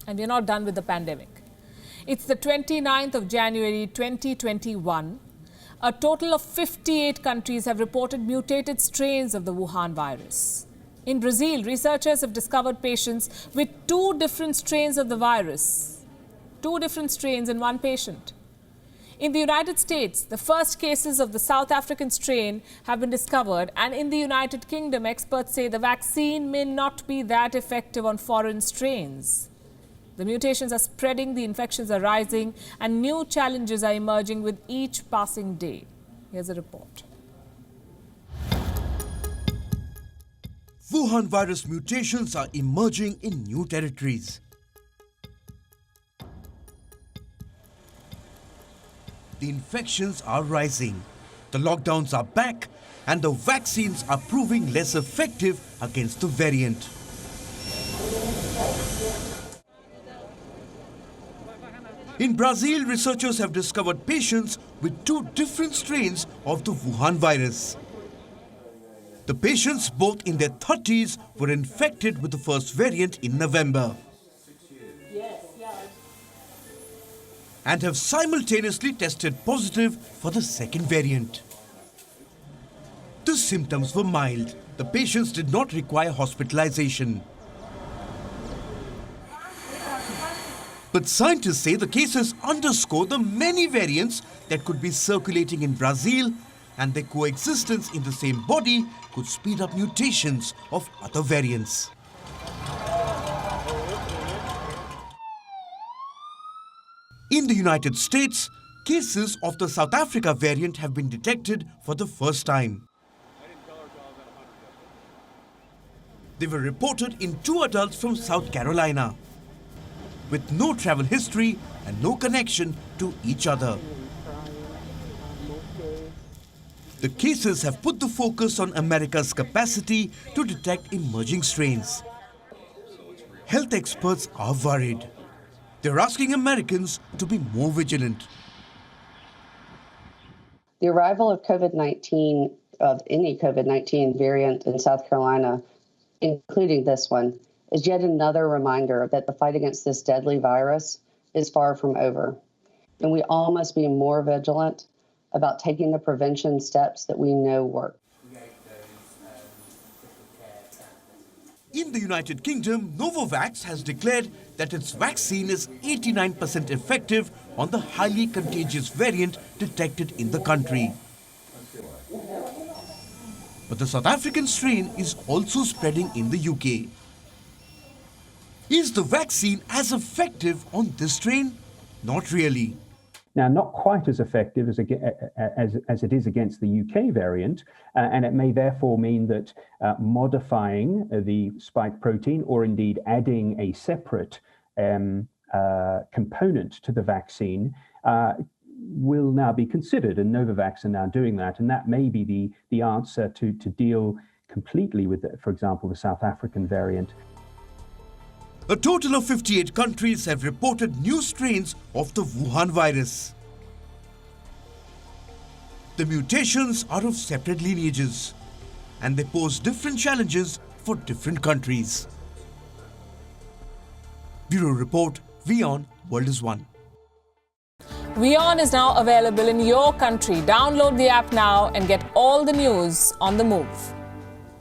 And we're not done with the pandemic. It's the 29th of January 2021. A total of 58 countries have reported mutated strains of the Wuhan virus. In Brazil, researchers have discovered patients with 2 different strains of the virus. 2 different strains in one patient. In the United States, the first cases of the South African strain have been discovered, and in the United Kingdom, experts say the vaccine may not be that effective on foreign strains. The mutations are spreading, the infections are rising, and new challenges are emerging with each passing day. Here's a report. Wuhan virus mutations are emerging in new territories. The infections are rising, the lockdowns are back, and the vaccines are proving less effective against the variant. In Brazil, researchers have discovered patients with 2 different strains of the Wuhan virus. The patients, both in their 30s, were infected with the first variant in November and have simultaneously tested positive for the second variant. The symptoms were mild. The patients did not require hospitalization. But scientists say the cases underscore the many variants that could be circulating in Brazil, and their coexistence in the same body could speed up mutations of other variants. In the United States, cases of the South Africa variant have been detected for the first time. They were reported in 2 adults from South Carolina, with no travel history and no connection to each other. The cases have put the focus on America's capacity to detect emerging strains. Health experts are worried. They're asking Americans to be more vigilant. The arrival of COVID-19, of any COVID-19 variant in South Carolina, including this one, is yet another reminder that the fight against this deadly virus is far from over. And we all must be more vigilant about taking the prevention steps that we know work. In the United Kingdom, Novavax has declared that its vaccine is 89% effective on the highly contagious variant detected in the country. But the South African strain is also spreading in the UK. Is the vaccine as effective on this strain? Not really. Now, not quite as effective as it is against the UK variant, and it may therefore mean that modifying the spike protein, or indeed adding a separate component to the vaccine, will now be considered, and Novavax are now doing that, and that may be the answer to deal completely with, for example, the South African variant. A total of 58 countries have reported new strains of the Wuhan virus. The mutations are of separate lineages, and they pose different challenges for different countries. Bureau Report, WION World is One. WION is now available in your country. Download the app now and get all the news on the move.